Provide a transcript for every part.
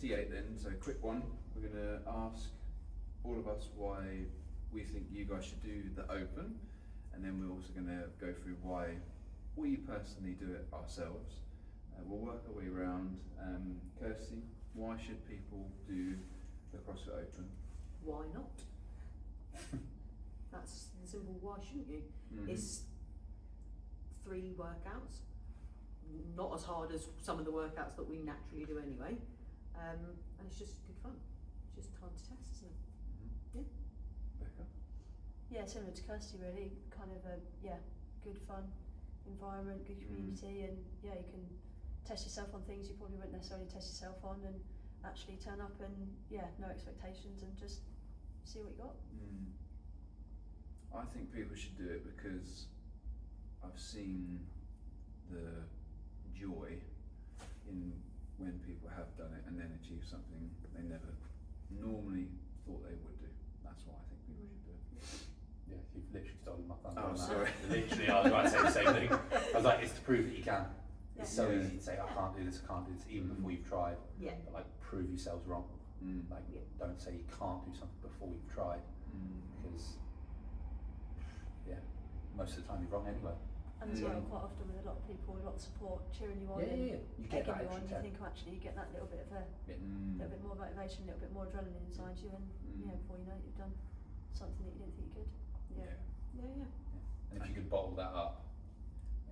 58 then, so quick one. We're going to ask all of us why we think you guys should do the Open, and then we're also going to go through why we personally do it ourselves. We'll work our way around. Kirsty, why should people do the CrossFit Open? Why not? That's the simple why shouldn't you? It's 3 workouts, not as hard as some of the workouts that we naturally do anyway, and it's just good fun. It's just time to test, isn't it? Yeah. Becca? Yeah, similar to Kirsty really, kind of a good fun environment, good community, and you can test yourself on things you probably wouldn't necessarily test yourself on, and actually turn up and no expectations and just see what you got. I think people should do it because I've seen the joy in when people have done it and then achieve something they never normally thought they would do. That's why I think people should do it. Yeah, you've literally stolen my thunder. Oh, on that. sorry. Literally, I was about to say the same thing. I was like, it's to prove that you can. It's so Yeah. easy to say, I can't do this, I can't do this, even before you've tried. Yeah. But like, prove yourselves wrong. Like, don't say you can't do something before you've tried, because most of the time you're wrong anyway. And as well, quite often with a lot of people, a lot of support, cheering you on, You get egging that you on, extra you think actually you get that little bit of a little bit more motivation, a little bit more adrenaline inside you, and before you know it, you've done something that you didn't think you could. Yeah. And if you could bottle that up,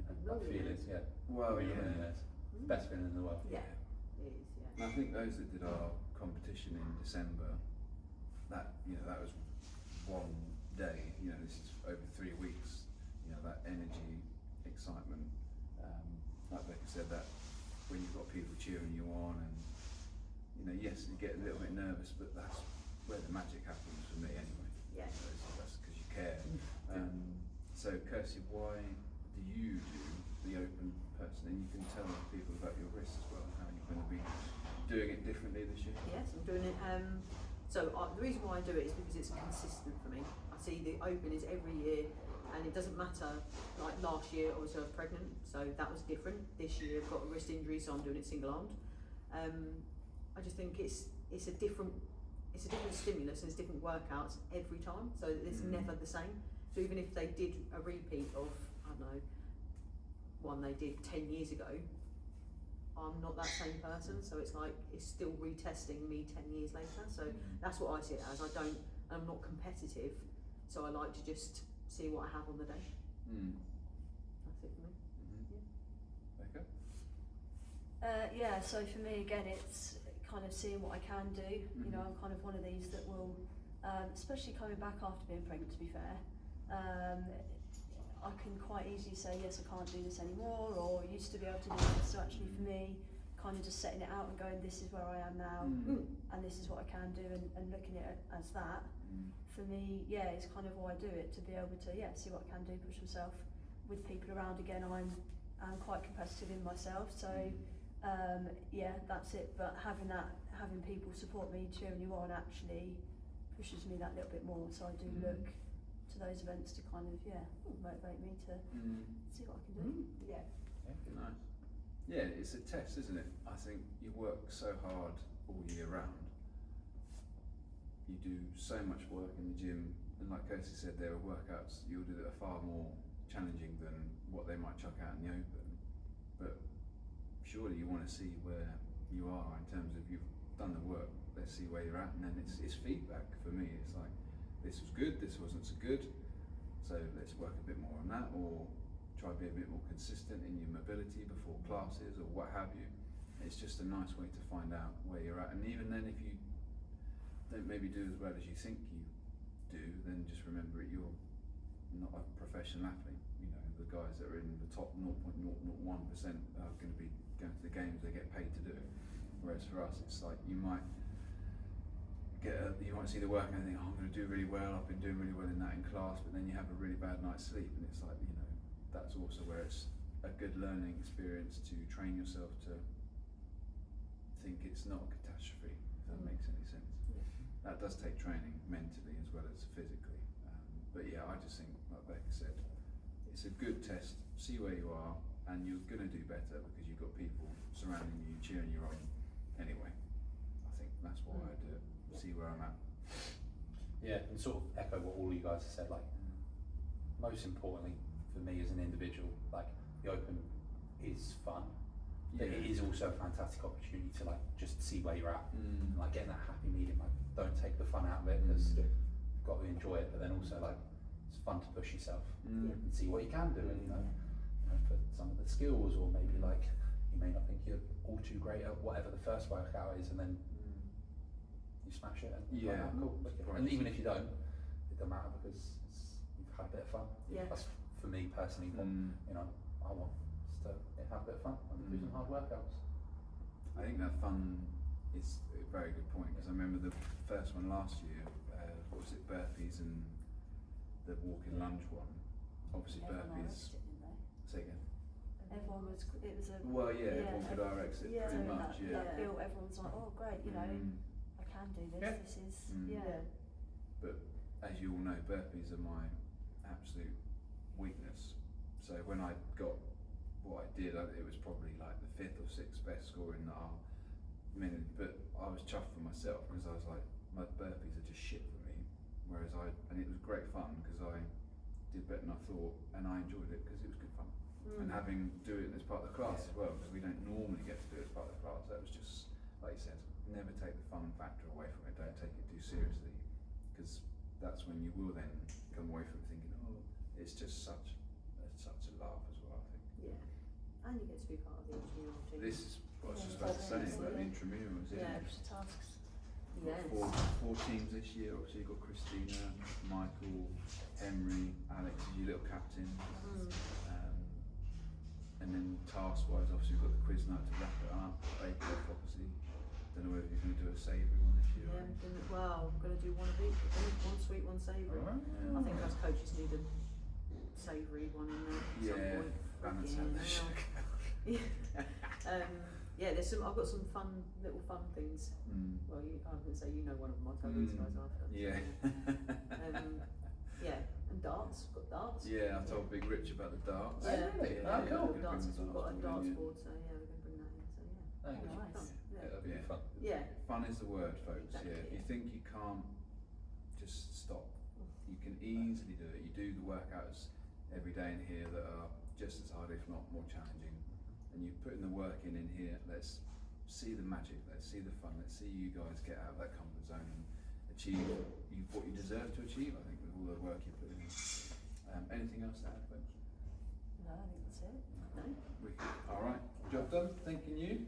that feeling, Well, best feeling in the world. Yeah. It is, And I think those that did our competition in December, that that was one day. This is over 3 weeks. That energy, excitement. Like Becca said, that when you've got people cheering you on, and yes, you get a little bit nervous, but that's where the magic happens for me anyway. Yeah. That's because you care. So Kirsty, why do you do the Open personally? And you can tell people about your wrist as well, and how you're going to be doing it differently this year. Yes, I'm doing it. The reason why I do it is because it's consistent for me. I see the Open is every year, and it doesn't matter. Like last year, obviously I was pregnant, so that was different. This year I've got a wrist injury, so I'm doing it single-armed. I just think it's a different stimulus, and it's different workouts every time, so it's never the same. So even if they did a repeat of, I don't know, one they did 10 years ago, I'm not that same person, so it's like it's still retesting me 10 years later. So that's what I see it as. I'm not competitive, so I like to just see what I have on the day. That's it for me. Becca? So for me again, it's kind of seeing what I can do. I'm kind of one of these that will, especially coming back after being pregnant, to be fair, I can quite easily say, yes, I can't do this anymore, or used to be able to do this. So actually for me, kind of just setting it out and going, this is where I am now, and this is what I can do, and looking at it as that, for me, it's kind of why I do it, to be able to, see what I can do, push myself with people around. Again, I'm quite competitive in myself, so that's it. But having people support me, cheering you on, actually pushes me that little bit more. So I do look to those events to kind of motivate me to see what I can do. Nice. Yeah, it's a test, isn't it? I think you work so hard all year round. You do so much work in the gym, and like Kirsty said, there are workouts you'll do that are far more challenging than what they might chuck out in the Open. But surely you want to see where you are in terms of you've done the work. Let's see where you're at, and then it's feedback for me. It's like, this was good, this wasn't so good, so let's work a bit more on that, or try to be a bit more consistent in your mobility before classes or what have you. It's just a nice way to find out where you're at, and even then, if you don't maybe do as well as you think you do, then just remember you're not a professional athlete. The guys that are in the top 0.001% are going to be going to the games they get paid to do it. Whereas for us, it's like you might see the work and think, I'm going to do really well, I've been doing really well in that in class, but then you have a really bad night's sleep, and it's like, that's also where it's a good learning experience to train yourself to think it's not a catastrophe, if that makes any sense. That does take training mentally as well as physically, but I just think, like Becca said, it's a good test, see where you are, and you're going to do better because you've got people surrounding you, cheering you on anyway. I that's why I do it. See where I'm at. Yeah, and sort of echo what all you guys have said, like, most importantly for me as an individual, like, the Open is fun, but it is also a fantastic opportunity to like just see where you're at, and like getting that happy medium. Like, don't take the fun out of it, because you've got to enjoy it, but then also like it's fun to push yourself and see what you can do, and you know, for some of the skills, or maybe like you may not think you're all too great at whatever the first workout is, and then you smash it, and like, oh, cool, wicked. And even if you don't, it doesn't matter, because you've had a bit of fun. Yeah. That's for me personally what you know I want, is to have a bit of fun and do some hard workouts. I think that fun is a very good point, because I remember the first one last year, what was it, burpees and the walking lunge one. Obviously Everyone burpees, RX'd it, didn't they? say again. Everyone was, it was a, Well, yeah, everyone could RX it yeah, pretty that, much, yeah. that built, everyone's like, oh great, you know, I can do this, Yeah. this is, Yeah. But as you all know, burpees are my absolute weakness. So when I got what I did, it was probably like the 5th or 6th best score in our minute, but I was chuffed for myself, because I was like, my burpees are just shit for me. Whereas and it was great fun, because I did better than I thought, and I enjoyed it because it was good fun. And having do it as part of the class as well, because we don't normally get to do it as part of the class. That was just, like you said, never take the fun factor away from it. Don't take it too seriously, because that's when you will then come away from it thinking, oh, it's just such a laugh as well, I think. Yeah. And you get to be part of the intramural team. This is what I was just about to say about the intramurals. Yeah. extra tasks. Yes. Four teams this year. Obviously, you've got Christina, Michael, Henry, Alex is your little captain. And then task-wise, obviously we've got the quiz night to wrap it up. Bake Off, obviously. Don't know whether you're going to do a savoury one this year. Yeah, well, I'm going to do one of each, one sweet, one savoury. Alright. I think us coaches need a savoury one in there at some point. balance Yeah, out the now. sugar. Yeah, I've got some little fun things. Well, I was going to say, you know one of them, I'll tell these guys after. Yeah. Yeah, and darts, got darts. Yeah, I told Big Rich about the darts. Yeah, really? yeah, Oh, cool. we've got darts, we've got a darts board. board, so yeah, we're going to bring that in, so yeah. Oh, good. Fun. Nice. Yeah, Yeah. that'd be fun. Yeah. Fun is the word, folks. Exactly. Yeah. If you think you can't, just stop. You can easily do it. You do the workouts every day in here that are just as hard, if not more challenging. And you put in the work in here. Let's see the magic. Let's see the fun. Let's see you guys get out of that comfort zone and achieve what you deserve to achieve. I think with all the work you put in. Anything else to add, folks? No, I think that's it. No? All right. Job done. Thanking you.